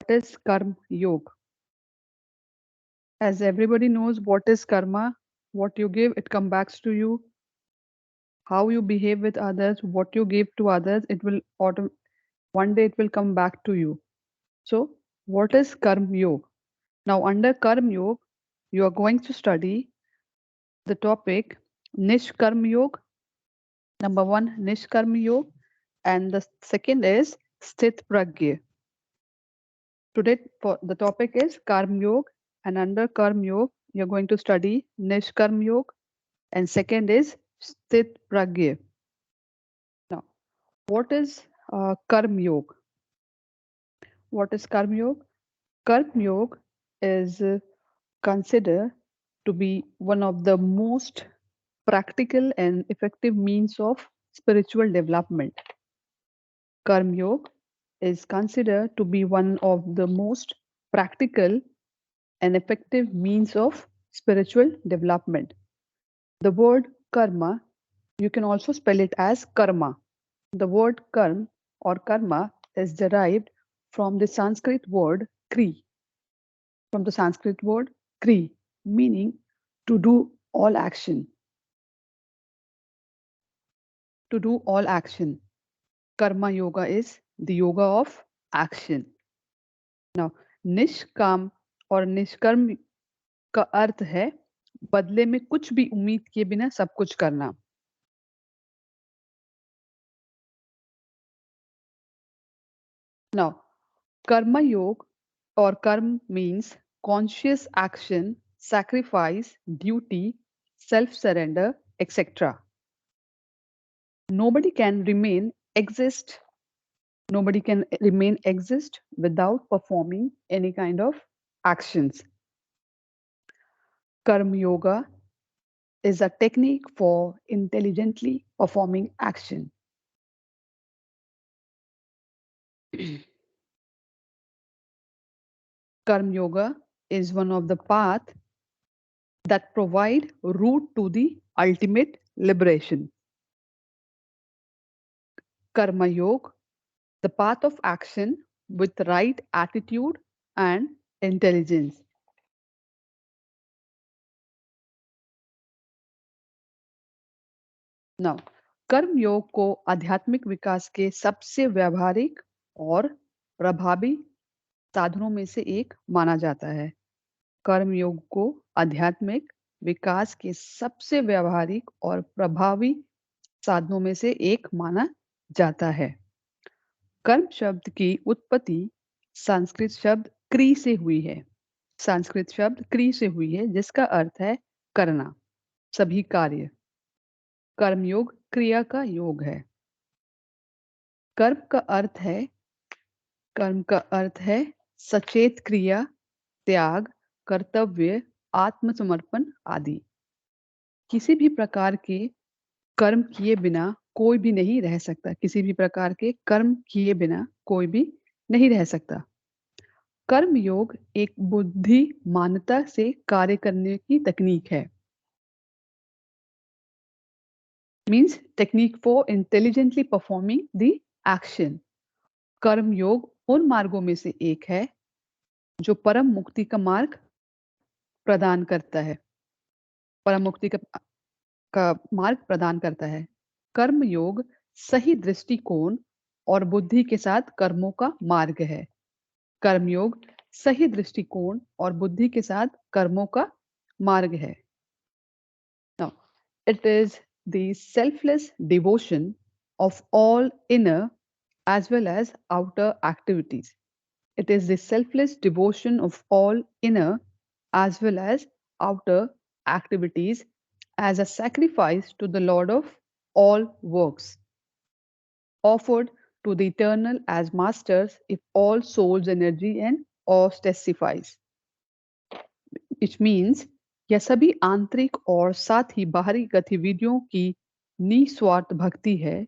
what is Karma Yoga? As everybody knows, what is karma? What you give, it comes back to you. How you behave with others, what you give to others, it will one day it will come back to you. So, what is Karma Yoga? Now, under Karma Yoga, you are going to study the topic Nishkarma Yoga. Number one, Nishkarma Yoga, and the second is Sthit Pragya. Today, the topic is Karma Yoga, and under Karma Yoga, you're going to study Nishkarma Yoga, and second is Sthit Pragya. Now, what is Karma Yoga? What is Karma Yoga? Karma Yoga is considered to be one of the most practical and effective means of spiritual development. Karma Yoga is considered to be one of the most practical and effective means of spiritual development. The word karma, you can also spell it as karma. The word karm or karma is derived from the Sanskrit word kri, meaning to do all action. To do all action. Karma yoga is the yoga of action. Now, निष्काम और निष्कर्म का अर्थ है बदले में कुछ भी उम्मीद किए बिना सब कुछ करना. Now, karma yoga or karma means conscious action, sacrifice, duty, self-surrender, etc. Nobody can remain exist without performing any kind of actions. Karma yoga is a technique for intelligently performing action. Karma yoga is one of the paths that provide route to the ultimate liberation. Karma yoga, the path of action with right attitude and intelligence. Now, कर्म योग को आध्यात्मिक विकास के सबसे व्यावहारिक और प्रभावी साधनों में से एक माना जाता है. कर्म योग को आध्यात्मिक विकास के सबसे व्यावहारिक और प्रभावी साधनों में से एक माना जाता है. कर्म शब्द की उत्पत्ति संस्कृत शब्द क्री से हुई है. संस्कृत शब्द क्री से हुई है जिसका अर्थ है करना, सभी कार्य. कर्मयोग क्रिया का योग है. कर्म का अर्थ है सचेत क्रिया, त्याग, कर्तव्य, आत्मसमर्पण आदि. किसी भी प्रकार के कर्म किए बिना कोई भी नहीं रह सकता. किसी भी प्रकार के कर्म किए बिना कोई भी नहीं रह सकता. कर्म योग एक बुद्धिमानता से कार्य करने की तकनीक है. Means technique for intelligently performing the action. कर्म योग उन मार्गों में से एक है जो परम मुक्ति का मार्ग प्रदान करता है. परम मुक्ति का मार्ग प्रदान करता है. कर्म योग सही दृष्टिकोण और बुद्धि के साथ कर्मों का मार्ग है. कर्म योग सही दृष्टिकोण और बुद्धि के साथ कर्मों का मार्ग है. Now, it is the selfless devotion of all inner as well as outer activities. It is the selfless devotion of all inner as well as outer activities as a sacrifice to the Lord of all works, offered to the eternal as masters if all souls' energy and ours testifies. Which means यह सभी आंतरिक और साथ ही बाहरी गतिविधियों की निस्वार्थ भक्ति है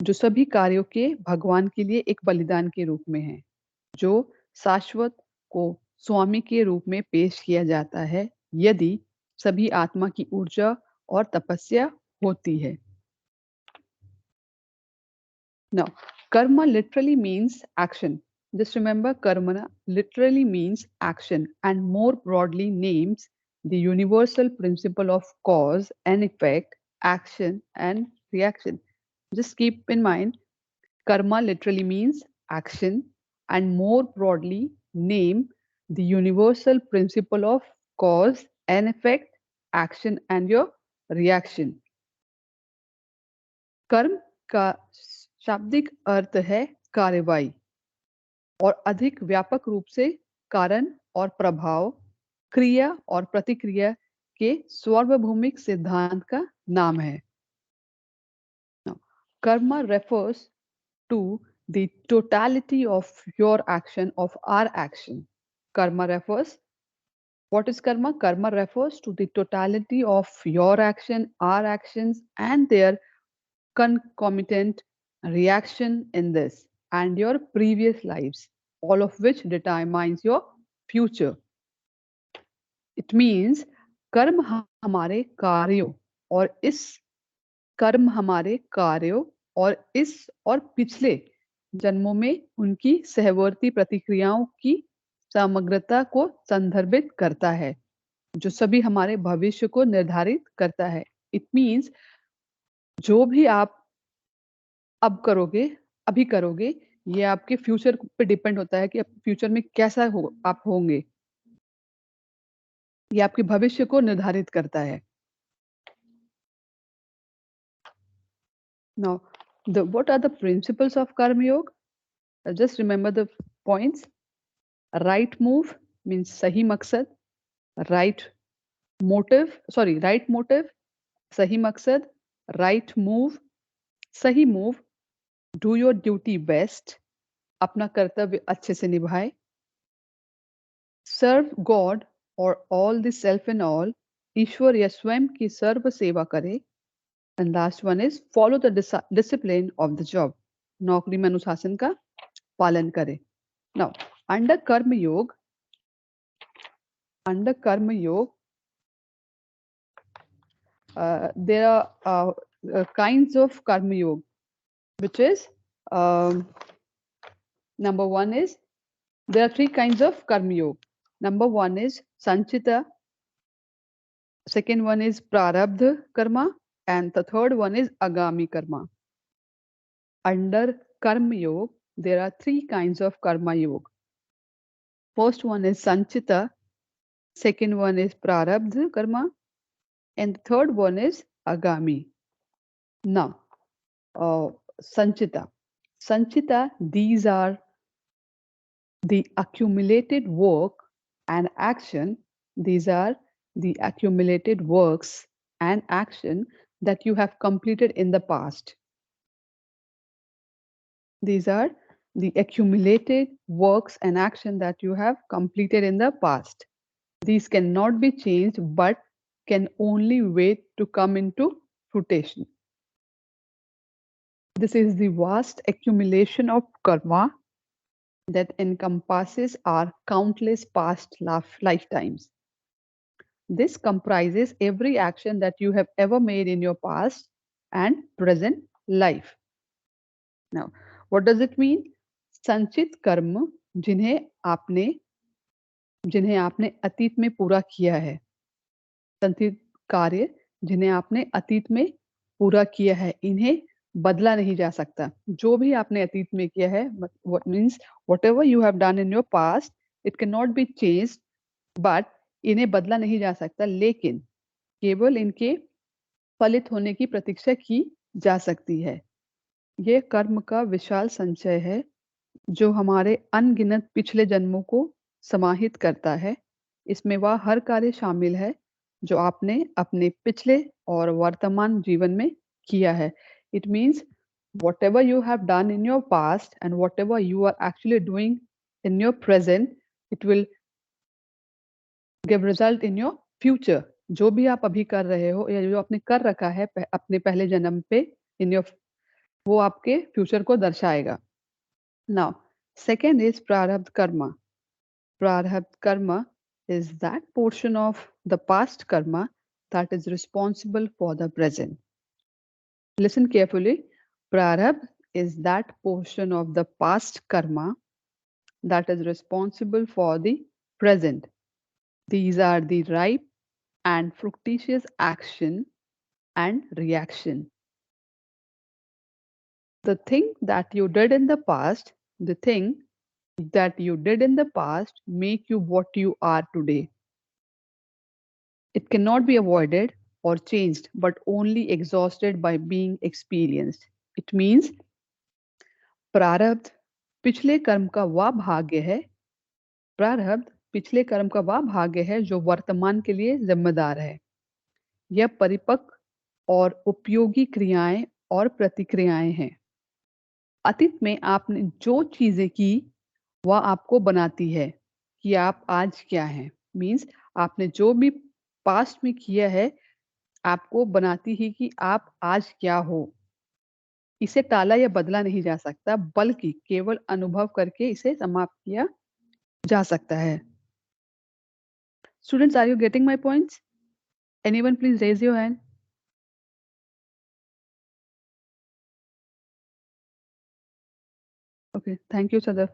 जो सभी कार्यों के भगवान के लिए एक बलिदान के रूप में है, जो शाश्वत को स्वामी के रूप में पेश किया जाता है यदि सभी आत्मा की ऊर्जा और तपस्या होती है. Now, karma literally means action. Just remember, karma literally means action and more broadly names the universal principle of cause and effect, action and reaction. Just keep in mind, karma literally means action and more broadly name the universal principle of cause and effect, action and your reaction. कर्म का शाब्दिक अर्थ है कार्रवाई और अधिक व्यापक रूप से कारण और प्रभाव, क्रिया और प्रतिक्रिया के सार्वभौमिक सिद्धांत का नाम है. Now, karma refers to the totality of your action, of our action. Karma refers, what is karma? Karma refers to the totality of your action, our actions, and their concomitant reaction in this and your previous lives, all of which determines your future. It means कर्म हमारे कार्यों और इस कर्म हमारे कार्यों और इस और पिछले जन्मों में उनकी सहवर्ती प्रतिक्रियाओं की समग्रता को संदर्भित करता है, जो सभी हमारे भविष्य को निर्धारित करता है. इट मीन्स जो भी आप अब करोगे, अभी करोगे, ये आपके फ्यूचर पे डिपेंड होता है कि आप फ्यूचर में कैसा हो आप होंगे. ये आपके भविष्य को निर्धारित करता है. Now, what are the principles of Karma Yoga? Just remember the points. Right move means सही मकसद. Right motive, सही मकसद. Right move, सही move. Do your duty best. अपना कर्तव्य अच्छे से निभाए. Serve God or all the self and all. ईश्वर या स्वयं की सर्व सेवा करे. And last one is follow the discipline of the job. नौकरी में अनुशासन का पालन करे. Now, under Karma Yoga, there are kinds of Karma Yoga, which is number one is there are three kinds of Karma Yoga. Number one is Sanchita. Second one is Prarabdha Karma, and the third one is Agami Karma. Under Karma Yoga, there are three kinds of Karma Yoga. First one is Sanchita, second one is Prarabdha Karma, and the third one is Agami. Now, Sanchita. Sanchita, these are the accumulated work and action. These are the accumulated works and action that you have completed in the past. These are the accumulated works and action that you have completed in the past. These cannot be changed but can only wait to come into fruition. This is the vast accumulation of karma that encompasses our countless past lifetimes. This comprises every action that you have ever made in your past and present life. Now, what does it mean? संचित कर्म जिन्हें आपने अतीत में पूरा किया है. संचित कार्य जिन्हें आपने अतीत में पूरा किया है, इन्हें बदला नहीं जा सकता. जो भी आपने अतीत में किया है, what means whatever you have done in your past, it cannot be changed, but इन्हें बदला नहीं जा सकता, लेकिन केवल इनके फलित होने की प्रतीक्षा की जा सकती है. ये कर्म का विशाल संचय है जो हमारे अनगिनत पिछले जन्मों को समाहित करता है. इसमें वह हर कार्य शामिल है जो आपने अपने पिछले और वर्तमान जीवन में किया है. It means whatever you have done in your past and whatever you are actually doing in your present, it will give result in your future. जो भी आप अभी कर रहे हो या जो आपने कर रखा है अपने पहले जन्म पे in your, वो आपके फ्यूचर को दर्शाएगा. Now, second is prarabdha karma. Prarabdha karma is that portion of the past karma that is responsible for the present. Listen carefully. Prarabdha is that portion of the past karma that is responsible for the present. These are the ripe and fructious action and reaction. The thing that you did in the past, the thing that you did in the past make you what you are today. It cannot be avoided or changed, but only exhausted by being experienced. It means प्रारब्ध पिछले कर्म का वह भाग्य है प्रारब्ध पिछले कर्म का वह भाग्य है जो वर्तमान के लिए जिम्मेदार है। यह परिपक्व और उपयोगी क्रियाएं और प्रतिक्रियाएं हैं। अतीत में आपने जो चीजें की वह आपको बनाती है कि आप आज क्या हैं। मीन्स आपने जो भी पास्ट में किया है आपको बनाती है कि आप आज क्या हो। इसे टाला या बदला नहीं जा सकता, बल्कि केवल अनुभव करके इसे समाप्त किया जा सकता है। Students, are you getting my points? Anyone please raise your hand. Okay, thank you, Sadaf.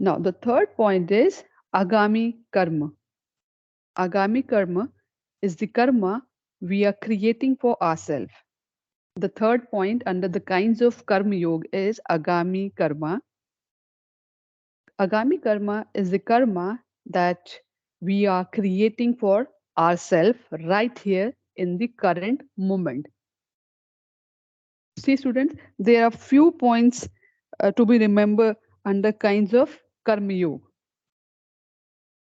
Now, the third point is Agami Karma. Agami Karma is the karma we are creating for ourselves. The third point under the kinds of Karma Yoga is Agami Karma. Agami Karma is the karma that we are creating for ourselves right here in the current moment. See, students, there are few points to be remembered under kinds of Karma Yoga.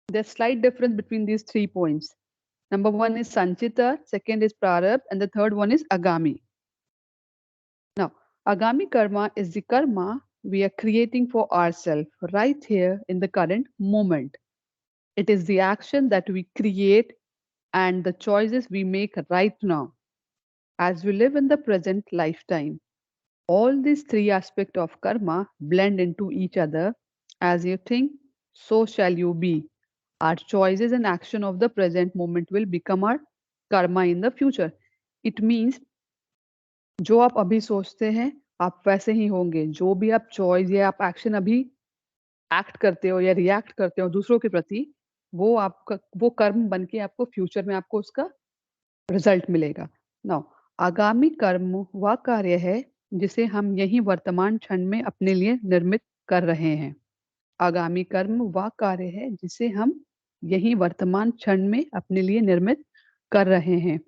There's slight difference between these 3 points. Number 1 is Sanchita, second is Prarabdha, and the third one is Agami. Now, Agami karma is the karma we are creating for ourselves right here in the current moment. It is the action that we create and the choices we make right now as we live in the present lifetime. All these 3 aspects of karma blend into each other. As you think, so shall you be. Our choices and action of the present moment will become our karma in the future. It means जो आप अभी सोचते हैं आप वैसे ही होंगे। जो भी आप चॉइस या आप एक्शन अभी एक्ट करते हो या रिएक्ट करते हो दूसरों के प्रति, वो आपका वो कर्म बन के आपको फ्यूचर में आपको उसका रिजल्ट मिलेगा। नाउ, आगामी कर्म वह कार्य है जिसे हम यही वर्तमान क्षण में अपने लिए निर्मित कर रहे हैं। आगामी कर्म वह कार्य है जिसे हम यही वर्तमान क्षण में अपने लिए निर्मित कर रहे हैं।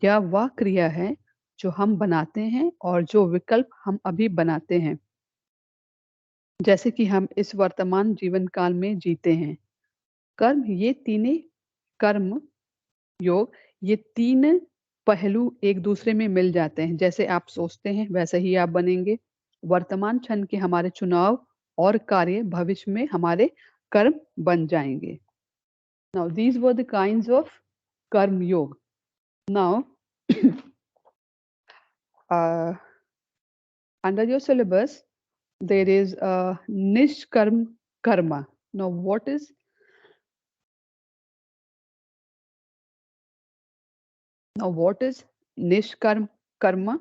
यह वह क्रिया है जो हम बनाते हैं और जो विकल्प हम अभी बनाते हैं, जैसे कि हम इस वर्तमान जीवन काल में जीते हैं। कर्म ये तीनों कर्म योग ये तीन पहलू एक दूसरे में मिल जाते हैं। जैसे आप सोचते हैं वैसे ही आप बनेंगे। वर्तमान क्षण के हमारे चुनाव और कार्य भविष्य में हमारे कर्म बन जाएंगे। Now these were the kinds of karma yoga. Now under your syllabus there is a nishkarm karma. Now what is nishkarm karma?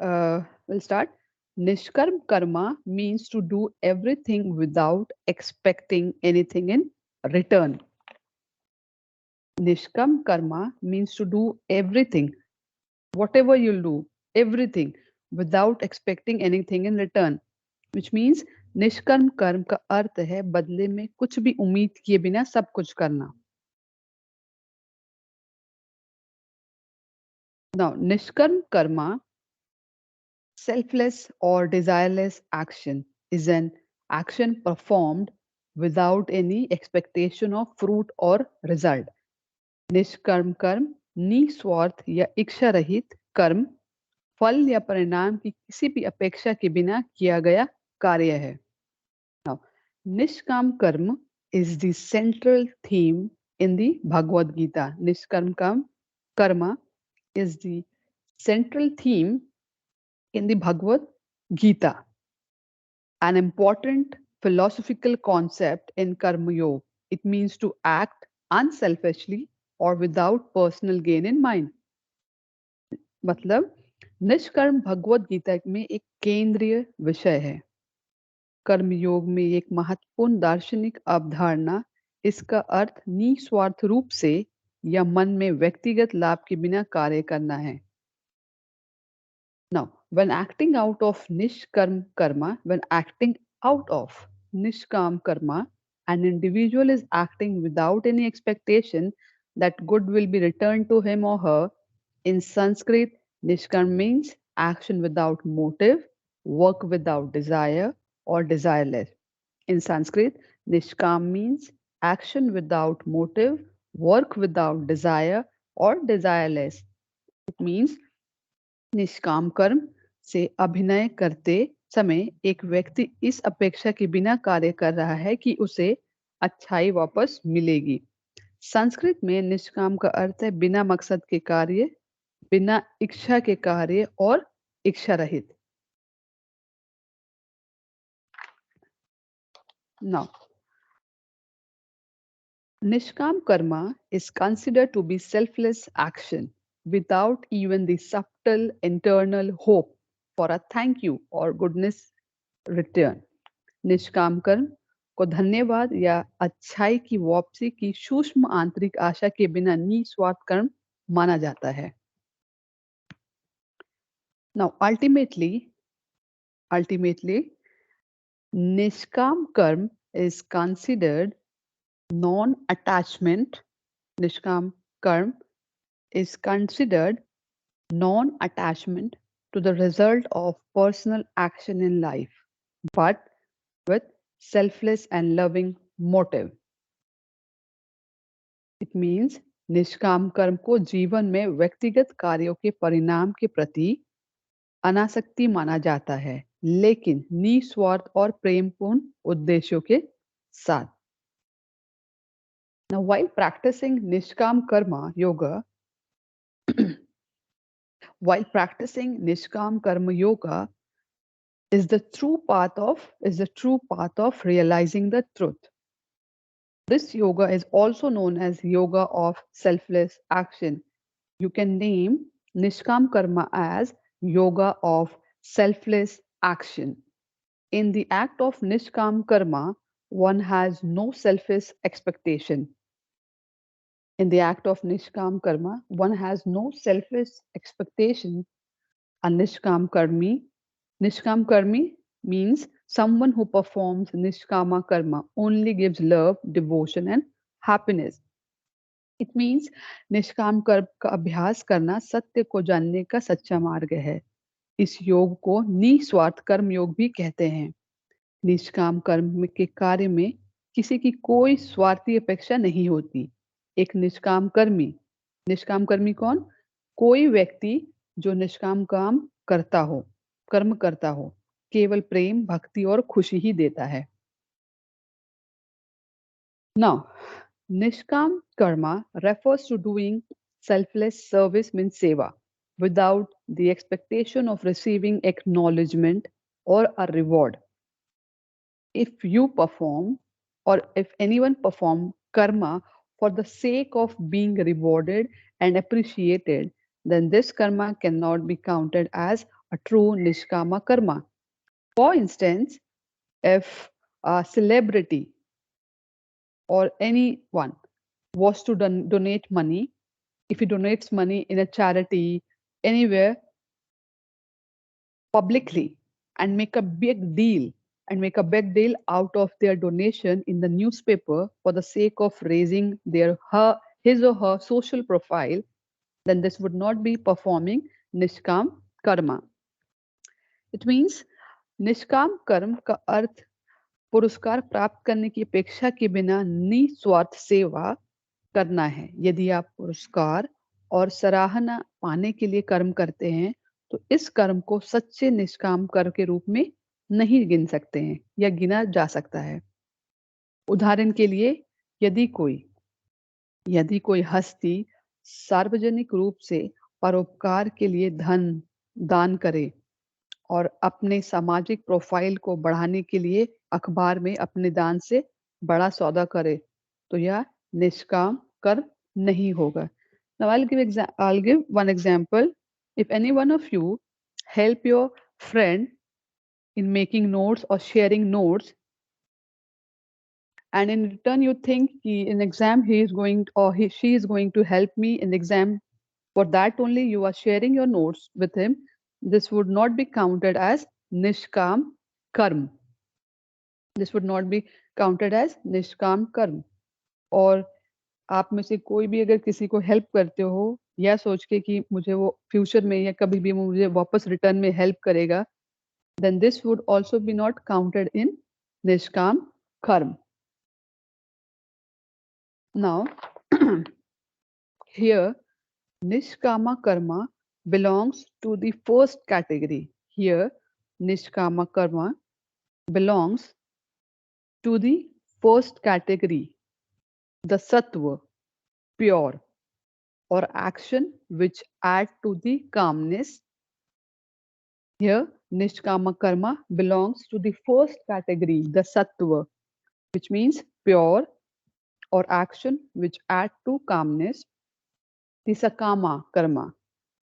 We'll start. Nishkarm karma means to do everything without expecting anything in return. Nishkam karma means to do everything, whatever you'll do, everything without expecting anything in return. Which means निष्कर्म कर्म का अर्थ है बदले में कुछ भी उम्मीद किए बिना सब कुछ करना। Now, निष्कर्म Karma, selfless or desireless action, is an action performed without any expectation of fruit or result. निष्कर्म कर्म निस्वार्थ या इच्छा रहित कर्म फल या परिणाम की किसी भी अपेक्षा के बिना किया गया कार्य है। Now, निष्काम कर्म is the central theme in the Bhagavad Gita. Nishkarm karma is the central theme in the Bhagavad Gita. An important philosophical concept in Karma Yoga. It means to act unselfishly or without personal gain in mind. मतलब निष्कर्म भगवत गीता में एक केंद्रीय विषय है। कर्मयोग में एक महत्वपूर्ण दार्शनिक अवधारणा इसका अर्थ निस्वार्थ रूप से या मन में व्यक्तिगत लाभ के बिना कार्य करना है। Now, when acting out of nishkarm karma, when acting out of nishkam karma, an individual is acting without any expectation that good will be returned to him or her. In Sanskrit, nishkarm means action without motive, work without desire, or desireless. In Sanskrit, nishkam means action without motive, work without desire, or desireless. It means निष्काम कर्म से अभिनय करते समय एक व्यक्ति इस अपेक्षा के बिना कार्य कर रहा है कि उसे अच्छाई वापस मिलेगी। संस्कृत में निष्काम का अर्थ है बिना मकसद के कार्य, बिना इच्छा के कार्य और इच्छा रहित। Now, Nishkam karma is considered to be selfless action without even the subtle internal hope for a thank you or goodness return. निष्काम कर्म को धन्यवाद या अच्छाई की वापसी की सूक्ष्म आंतरिक आशा के बिना निस्वार्थ कर्म माना जाता है। Now, ultimately, निष्काम कर्म is considered non-attachment. Nishkam karm is considered non-attachment to the result of personal action in life, but with selfless and loving motive. It means निष्काम कर्म को जीवन में व्यक्तिगत कार्यों के परिणाम के प्रति अनासक्ति माना जाता है, लेकिन निस्वार्थ और प्रेमपूर्ण उद्देश्यों के साथ। Now, while practicing Nishkam Karma Yoga, while practicing Nishkam Karma Yoga is the true path of realizing the truth. This yoga is also known as yoga of selfless action. You can name Nishkam Karma as yoga of selfless action. In the act of Nishkam Karma, one has no selfish expectation. In the act of Nishkam Karma, one has no selfish expectation. A Nishkam Karmi means someone who performs Nishkama Karma only gives love, devotion and happiness. It means निष्काम कर्म का अभ्यास करना सत्य को जानने का सच्चा मार्ग है। इस योग को निस्वार्थ कर्म योग भी कहते हैं। निष्काम कर्म के कार्य में किसी की कोई स्वार्थी अपेक्षा नहीं होती। एक निष्काम कर्मी कौन? कोई व्यक्ति जो निष्काम कर्म करता हो, केवल प्रेम, भक्ति और खुशी ही देता है। Now, Nishkam karma refers to doing selfless service means seva without the expectation of receiving acknowledgement or a reward. If you perform or if anyone perform karma for the sake of being rewarded and appreciated, then this karma cannot be counted as a true nishkama karma. For instance, if a celebrity or anyone was to donate money, if he donates money in a charity anywhere publicly and make a big deal out of their donation in the newspaper for the sake of raising his or her social profile, then this would not be performing nishkam karma. It means निष्काम कर्म का अर्थ पुरस्कार प्राप्त करने की अपेक्षा के बिना निस्वार्थ सेवा करना है। यदि आप पुरस्कार और सराहना पाने के लिए कर्म करते हैं तो इस कर्म को सच्चे निष्काम कर्म के रूप में नहीं गिन सकते हैं या गिना जा सकता है। उदाहरण के लिए यदि कोई हस्ती सार्वजनिक रूप से परोपकार के लिए धन दान करे और अपने सामाजिक प्रोफाइल को बढ़ाने के लिए अखबार में अपने दान से बड़ा सौदा करे तो यह निष्काम कर्म नहीं होगा। Now I'll give one example. If any one of you help your friend in making notes or sharing notes, and in return you think in exam he is going or she is going to help me in exam, for that only you are sharing your notes with him, this would not be counted as nishkam karm. This would not be counted as nishkam karm. और आप में से कोई भी अगर किसी को help करते हो या सोच के कि मुझे वो फ्यूचर में या कभी भी वो मुझे वापस रिटर्न में हेल्प करेगा, then this would also be not counted in nishkam karm. Now, here nishkama karma belongs to the first category. Here nishkama karma belongs to the first category, the sattva, pure, or action which add to the calmness. Here, Nishkama karma belongs to the first category, the sattva, which means pure or action which add to calmness. The sakama karma,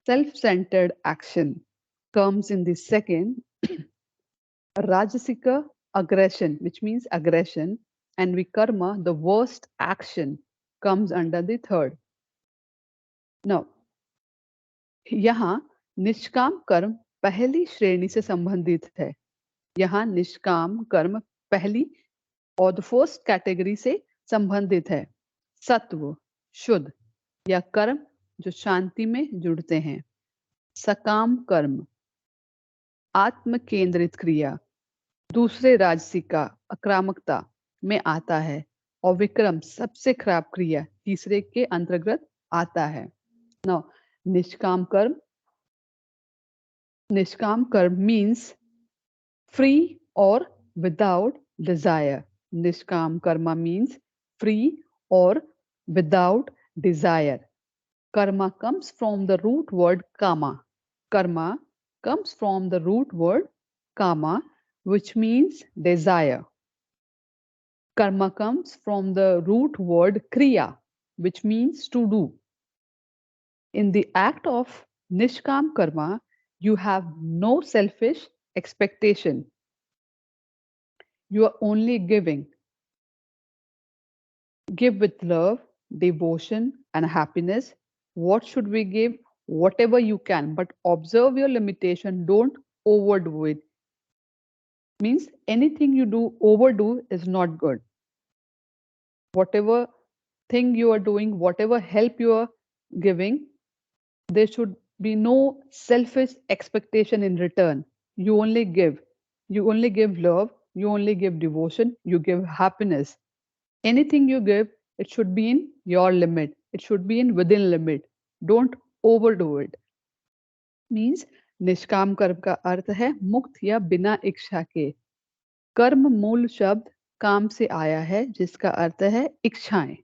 self-centered action, comes in the second. Rajasika aggression, which means aggression, and vikarma, the worst action, comes under the third. Now, यहाँ निष्काम कर्म पहली श्रेणी से संबंधित है. यहाँ निष्काम कर्म पहली और द फर्स्ट कैटेगरी से संबंधित है. सत्व, शुद्ध या कर्म जो शांति में जुड़ते हैं. सकाम कर्म, आत्म केंद्रित क्रिया, दूसरे राजसिका आक्रामकता में आता है. और विक्रम सबसे खराब क्रिया तीसरे के अंतर्गत आता है. Now, निष्काम कर्म means free or without desire. Nishkam karma means free or without desire. Karma comes from the root word kama. Karma comes from the root word kama, which means desire. Karma comes from the root word kriya, which means to do. In the act of nishkam karma, you have no selfish expectation. You are only giving. Give with love, devotion, and happiness. What should we give? Whatever you can, but observe your limitation. Don't overdo it. Means anything you do, overdo is not good. Whatever thing you are doing, whatever help you are giving, there should be no selfish expectation in return. You only give. You only give love. You only give devotion. You give happiness. Anything you give, it should be in your limit. It should be in within limit. Don't overdo it. Means निष्काम कर्म का अर्थ है मुक्त या बिना इच्छा के. कर्म मूल शब्द काम से आया है जिसका अर्थ है इच्छाएं.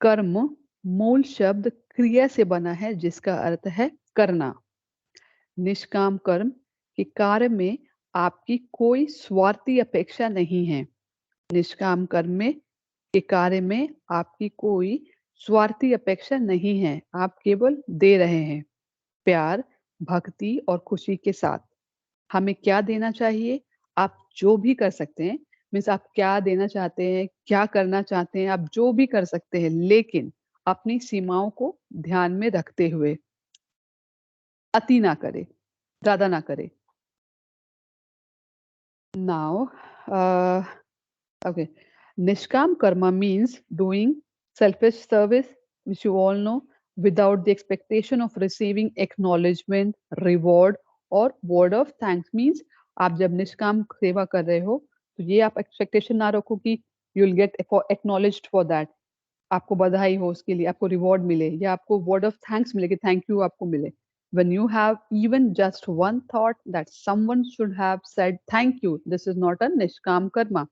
कर्म मूल शब्द क्रिया से बना है जिसका अर्थ है करना. निष्काम कर्म के कार्य में आपकी कोई स्वार्थी अपेक्षा नहीं है. निष्काम कर्म में के कार्य में आपकी कोई स्वार्थी अपेक्षा नहीं है. आप केवल दे रहे हैं प्यार, भक्ति और खुशी के साथ. हमें क्या देना चाहिए? आप जो भी कर सकते हैं. मीन्स आप क्या देना चाहते हैं, क्या करना चाहते हैं, आप जो भी कर सकते हैं, लेकिन अपनी सीमाओं को ध्यान में रखते हुए. अति ना करें, ज्यादा ना करें. Now, okay, Nishkam karma means doing selfish service, which you all know, without the expectation of receiving acknowledgement, reward और word of thanks. Means आप जब निष्काम सेवा कर रहे हो तो ये आप expectation ना रखो कि you will get acknowledged for that. आपको बधाई हो उसके लिए, आपको reward मिले या आपको word of thanks मिले कि thank you आपको मिले. When you have even just one thought that someone should have said thank you, this is not a nishkam karma.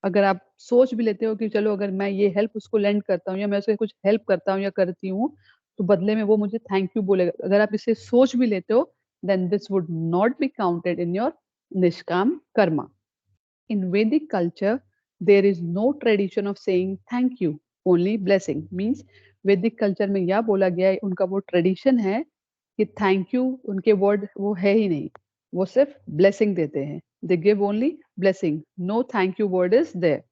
अगर आप सोच भी लेते हो कि चलो अगर मैं ये हेल्प उसको लेंड करता हूँ या मैं उसको कुछ हेल्प करता हूँ या करती हूँ तो बदले में वो मुझे थैंक यू बोलेगा. अगर आप इसे सोच भी लेते हो then this would not be counted in your nishkam karma. In Vedic culture, there is no tradition of saying thank you, only blessing. Means Vedic culture में यह बोला गया है, उनका वो ट्रेडिशन है कि थैंक यू उनके वर्ड वो है ही नहीं, वो सिर्फ ब्लेसिंग देते हैं। They give only blessing, no thank you word is there.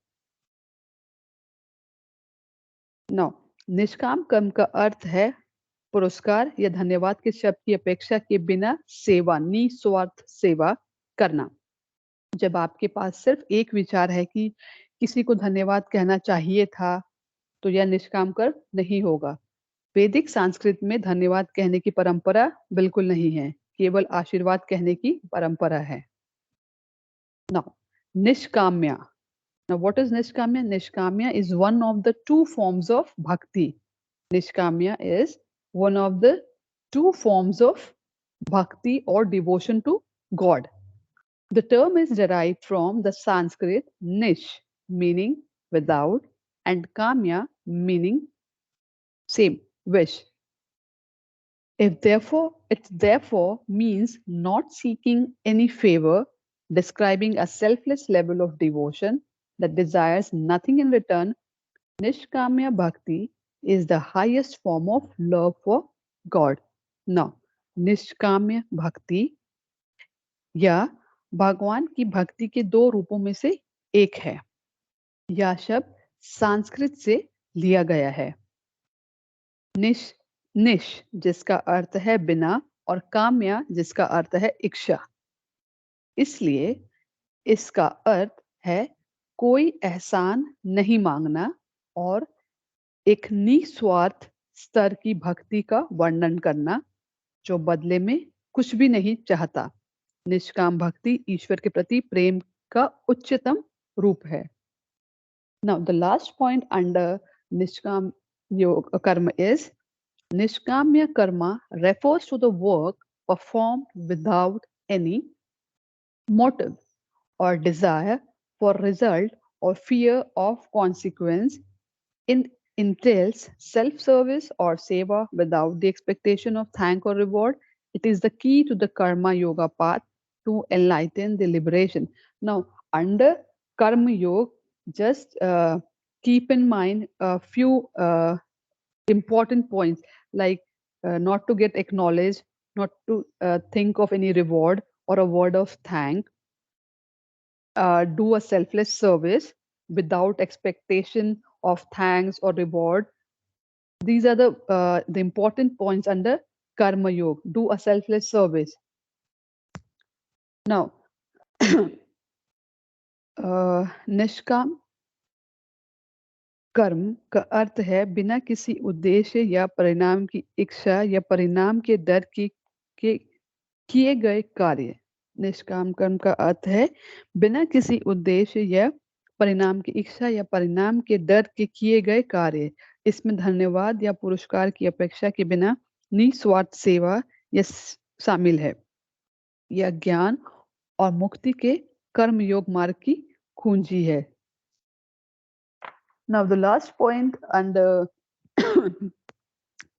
Now निष्काम कर्म का अर्थ है पुरस्कार या धन्यवाद के शब्द की अपेक्षा के बिना सेवा, निस्वार्थ सेवा करना। जब आपके पास सिर्फ एक विचार है कि किसी को धन्यवाद कहना चाहिए था, तो यह निष्काम कर्म नहीं होगा। वैदिक संस्कृत में धन्यवाद कहने की परंपरा बिल्कुल नहीं है, केवल आशीर्वाद कहने की परंपरा है। Now निष्काम्य। Now, what is Nishkamya? Nishkamya is one of the two forms of bhakti. Nishkamya is one of the two forms of bhakti or devotion to God. The term is derived from the Sanskrit nish, meaning without, and kamya, meaning same, wish. It therefore means not seeking any favor, describing a selfless level of devotion that desires nothing in return. Nishkamya Bhakti is the highest form of love for God. Now, निष्काम्य भक्ति या भगवान की भक्ति के दो रूपों में से एक है। यह शब्द संस्कृत से लिया गया है। निश निश जिसका अर्थ है बिना और काम्या जिसका अर्थ है इच्छा। इसलिए इसका अर्थ है कोई एहसान नहीं मांगना और एक निस्वार्थ स्तर की भक्ति का वर्णन करना जो बदले में कुछ भी नहीं चाहता। निष्काम भक्ति ईश्वर के प्रति प्रेम का उच्चतम रूप है। Now the last point under Nishkam Yoga Karma is Nishkamya Karma refers to the work performed without any motive or desire for result or fear of consequence. It entails self-service or seva without the expectation of thank or reward. It is the key to the karma yoga path to enlighten the liberation. Now, under karma yoga, just keep in mind a few important points like not to get acknowledged, not to think of any reward or a word of thank, do a selfless service without expectation of thanks or reward. These are the important points under karma yoga. Do a selfless service. Now, निष्काम कर्म का अर्थ है बिना किसी उद्देश्य या परिणाम की इच्छा या परिणाम के डर के किए गए कार्य। निष्काम कर्म का अर्थ है बिना किसी उद्देश्य या परिणाम की इच्छा या परिणाम के डर के किए गए कार्य। इसमें धन्यवाद या पुरस्कार की अपेक्षा के बिना निस्वार्थ सेवा यह शामिल है। यह ज्ञान और मुक्ति के कर्म योग मार्ग की कुंजी है। Now the last point under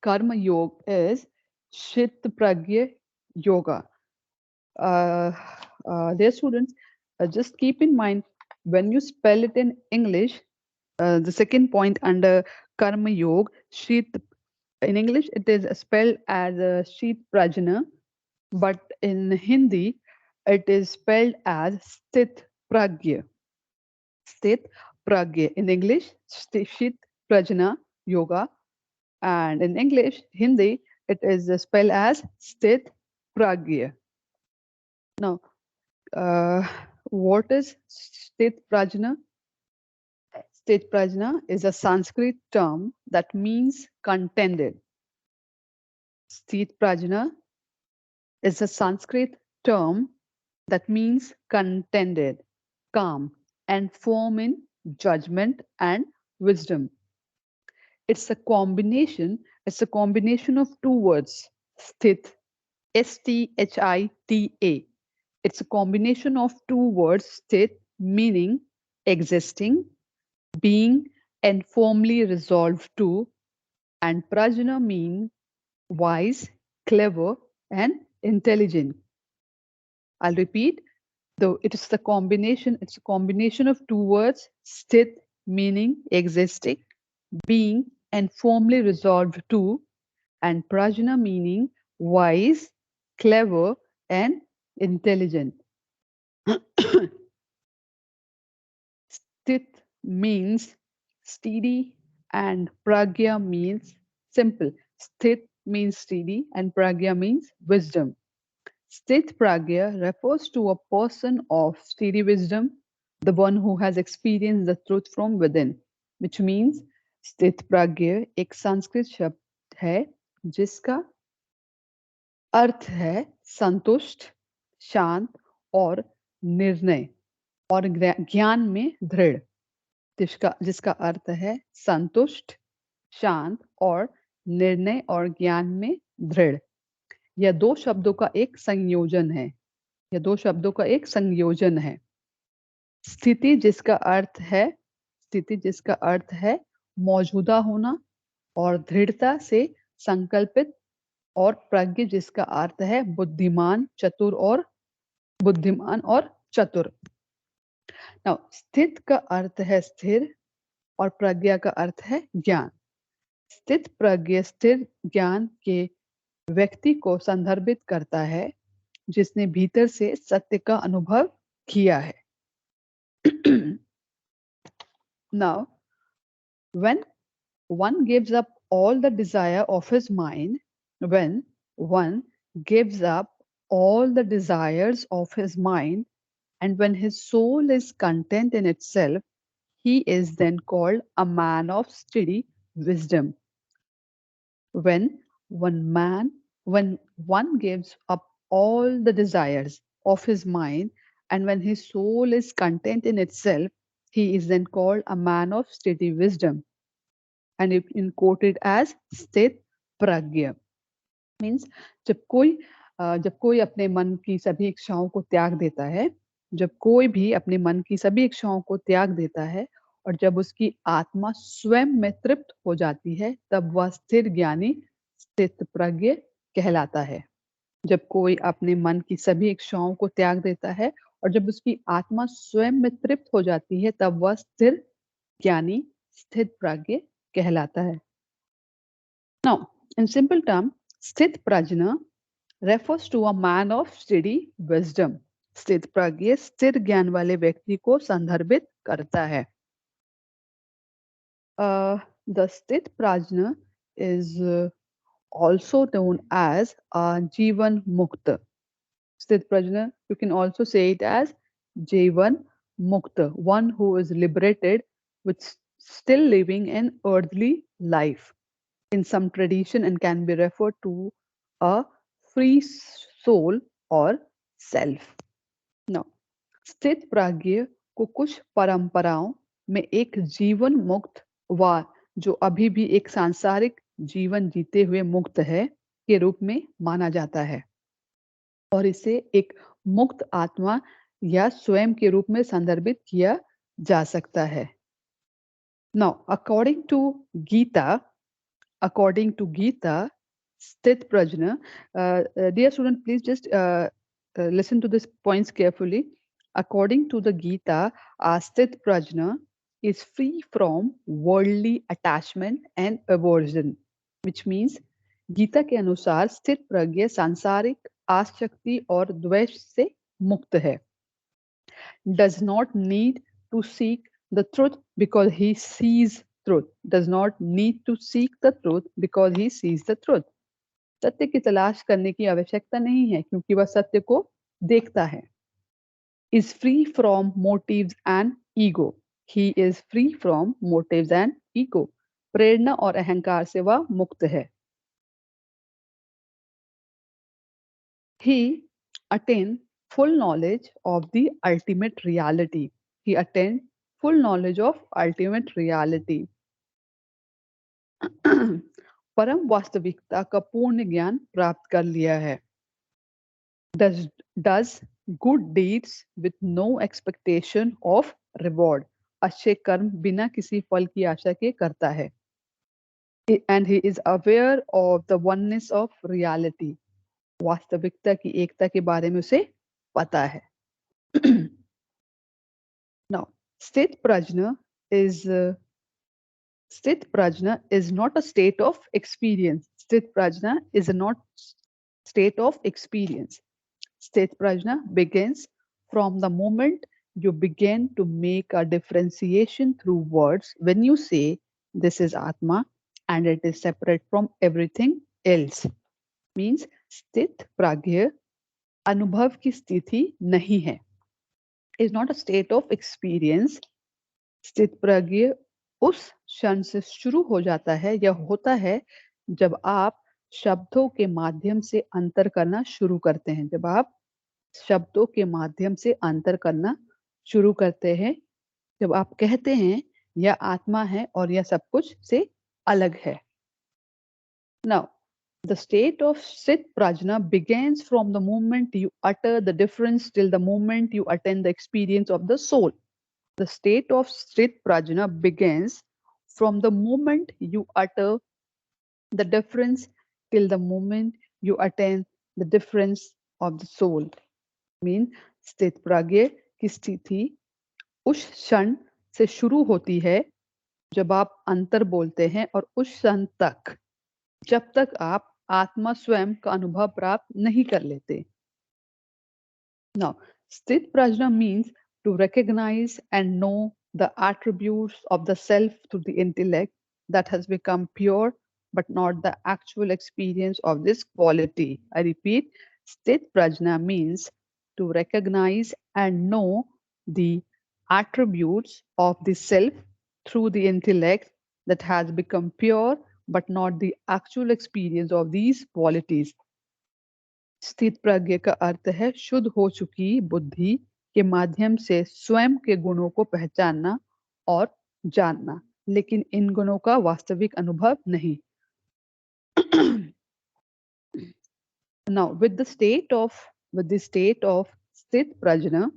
karma yoga is Shit Pragya Yoga. Dear students, just keep in mind when you spell it in English, the second point under Karma Yoga, Shit, in English it is spelled as Shit Prajna, but in Hindi it is spelled as Sthit Pragya. Sthit Pragya. In English, Shit Prajna Yoga, and in English, Hindi, it is spelled as Sthit Pragya. Now, what is Sthit Prajna? Sthit Prajna is a Sanskrit term that means contented. Sthit Prajna is a Sanskrit term that means contented, calm, and firm in judgment and wisdom. It's a combination. It's a combination of two words, sthit, Sthita. It's a combination of two words, sthit, meaning existing, being, and firmly resolved to, and prajna mean wise, clever, and intelligent. I'll repeat. Though it is the combination, it's a combination of two words, sthit, meaning existing, being, and firmly resolved to, and prajna meaning wise, clever, and intelligent. Sthit means steady and pragya means simple. Sthit means steady and pragya means wisdom. Sthit pragya refers to a person of steady wisdom, the one who has experienced the truth from within, which means स्थित प्राज्ञ एक संस्कृत शब्द है जिसका अर्थ है संतुष्ट, शांत और निर्णय और ज्ञान में दृढ़, जिसका जिसका अर्थ है संतुष्ट, शांत और निर्णय और ज्ञान में दृढ़। यह दो शब्दों का एक संयोजन है। यह दो शब्दों का एक संयोजन है। स्थिति जिसका अर्थ है मौजूदा होना और दृढ़ता से संकल्पित, और प्रज्ञ जिसका अर्थ है बुद्धिमान, चतुर। नाउ स्थित का अर्थ है स्थिर और प्रज्ञा का अर्थ है ज्ञान। स्थित प्रज्ञ स्थिर ज्ञान के व्यक्ति को संदर्भित करता है जिसने भीतर से सत्य का अनुभव किया है। Now, when one gives up all the desire of his mind, when one gives up all the desires of his mind, and when his soul is content in itself, he is then called a man of steady wisdom. When when one gives up all the desires of his mind, and when his soul is content in itself, he is then called a man of steady wisdom. And it in quoted as स्थित प्रज्ञ means जब कोई अपने मन की सभी इच्छाओं को त्याग देता है, जब कोई भी अपने मन की सभी इच्छाओं को त्याग देता है और जब उसकी आत्मा स्वयं में तृप्त हो जाती है, तब वह स्थिर ज्ञानी स्थित प्रज्ञ कहलाता है। जब कोई अपने मन की सभी इच्छाओं को त्याग देता है और जब उसकी आत्मा स्वयं में तृप्त हो जाती है, तब वह स्थिर ज्ञानी स्थित प्रज्ञ कहलाता है। Now, in simple term, स्थित प्रज्ञ refers to a man of steady wisdom. स्थित प्रज्ञ स्थिर ज्ञान वाले व्यक्ति को संदर्भित करता है। The स्थित प्रज्ञ is also known as जीवन मुक्त। स्थित प्रज्ञ, you can also say it as जीवन मुक्त, one who is liberated with still living an earthly life in some tradition and can be referred to a free soul or self. Now, स्थित प्राज्ञ को कुछ परंपराओं में एक जीवन मुक्त व जो अभी भी एक सांसारिक जीवन जीते हुए मुक्त है के रूप में माना जाता है और इसे एक मुक्त आत्मा या स्वयं के रूप में संदर्भित किया जा सकता है। Now, according to Gita, Sthit Prajna, dear student, please just listen to these points carefully. According to the Gita, Sthit Prajna is free from worldly attachment and aversion, which means Gita के अनुसार स्थित प्रज्ञ सांसारिक आसक्ति और द्वेष से मुक्त है। Does not need to seek the truth because he sees truth. Does not need to seek the truth because he sees the truth. सत्य की तलाश करने की आवश्यकता नहीं है क्योंकि वह सत्य को देखता है। Is free from motives and ego. He is free from motives and ego. प्रेरणा और अहंकार से वह मुक्त है। He attained full knowledge of the ultimate reality. He attained full knowledge of ultimate reality. परम वास्तविकता का पूर्ण ज्ञान प्राप्त कर लिया है। Does good deeds with no expectation of reward. अच्छे कर्म बिना किसी फल की आशा के करता है। And he is aware of the oneness of reality. वास्तविकता की एकता के बारे में उसे पता है। Now, स्थित प्रज्ञ is not a state of experience. Sthit Prajna is not state of experience. Sthit prajna begins from the moment you begin to make a differentiation through words when you say this is Atma and it is separate from everything else. Means sthit pragya अनुभव की स्थिति नहीं है. Is not a state of experience. स्थित प्रज्ञ उस क्षण से शुरू हो जाता है या होता है जब आप शब्दों के माध्यम से अंतर करना शुरू करते हैं. जब आप शब्दों के माध्यम से अंतर करना शुरू करते हैं, जब आप कहते हैं यह आत्मा है और यह सब कुछ से अलग है. Now, the state of Sit Prajna begins from the moment you utter the difference till the moment you attain the experience of the soul. The state of Sit Prajna begins from the moment you utter the difference till the moment you attain the difference of the soul. Mean स्थित प्राज्ञ की स्थिति उस क्षण से शुरू होती है जब आप अंतर बोलते हैं और उस क्षण तक जब तक आप आत्मा स्वयं का अनुभव प्राप्त नहीं कर लेते. Now, sthit prajna means to recognize and know the attributes of the self through the intellect that has become pure, but not the actual experience of this quality. I repeat, sthit prajna means to recognize and know the attributes of the self through the intellect that has become pure, but not the actual experience of these qualities. स्थित प्रज्ञ का अर्थ है शुद्ध हो चुकी बुद्धि के माध्यम से स्वयं के गुणों को पहचानना और जानना, लेकिन इन गुणों का वास्तविक अनुभव नहीं. Now, with the state of sthit prajna,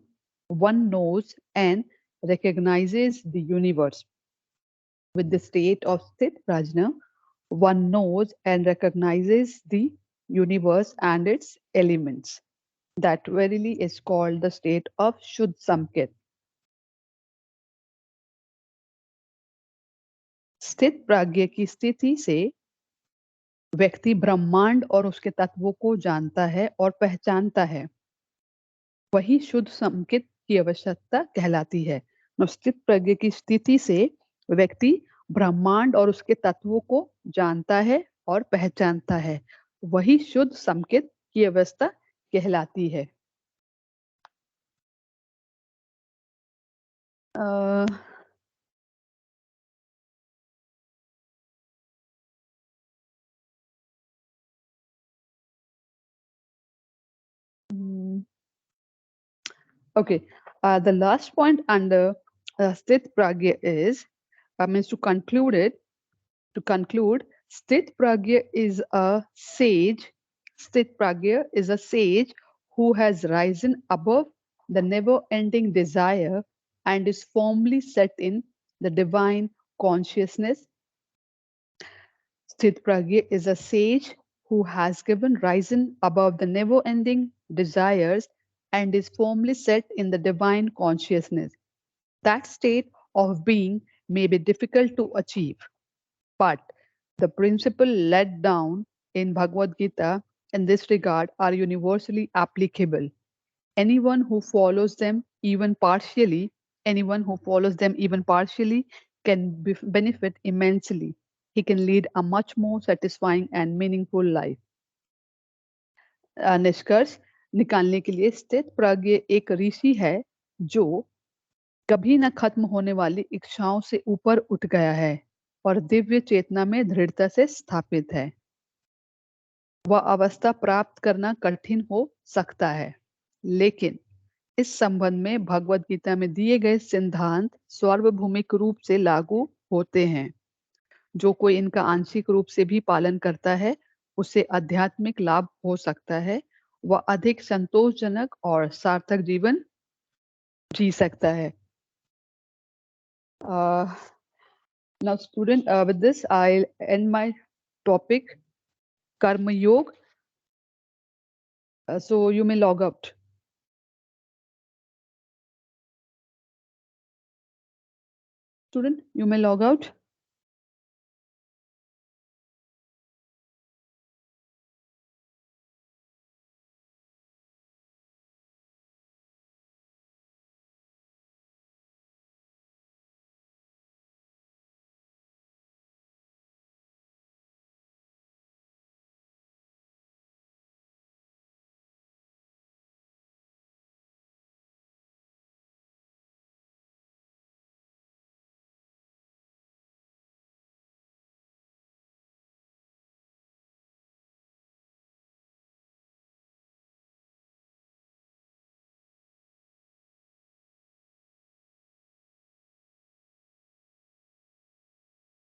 one knows and recognizes the universe. With the state of sthit prajna, one knows and recognizes the universe and its elements. That verily is called the state of Shuddh Samkit. स्थित प्राज्ञ की स्थिति से व्यक्ति ब्रह्मांड और उसके तत्वों को जानता है और पहचानता है. वही शुद्ध संकित की आवश्यकता कहलाती है. स्थित प्रज्ञ की स्थिति से व्यक्ति ब्रह्मांड और उसके तत्वों को जानता है और पहचानता है. वही शुद्ध संकित की अवस्था कहलाती है. Okay, the last point under Sthit Pragya is, means to conclude it, to conclude, Sthit Pragya is a sage. Sthit Pragya is a sage who has risen above the never-ending desire and is firmly set in the divine consciousness. Sthit Pragya is a sage who has risen above the never-ending desires and is firmly set in the divine consciousness. That state of being may be difficult to achieve, but the principle laid down in Bhagavad Gita in this regard are universally applicable. Anyone who follows them even partially, can benefit immensely. He can lead a much more satisfying and meaningful life. निष्कर्ष निकालने के लिए स्थित प्रज्ञ एक ऋषि है जो कभी न खत्म होने वाली इच्छाओं से ऊपर उठ गया है और दिव्य चेतना में दृढ़ता से स्थापित है. वह अवस्था प्राप्त करना कठिन हो सकता है, लेकिन इस संबंध में भगवद गीता में दिए गए सिद्धांत सार्वभौमिक रूप से लागू होते हैं. जो कोई इनका आंशिक रूप से भी पालन करता है उसे आध्यात्मिक लाभ हो सकता है. वह अधिक संतोषजनक और सार्थक जीवन जी सकता है. Now student, with this I'll end my topic Karma Yoga. So you may log out. Student, you may log out.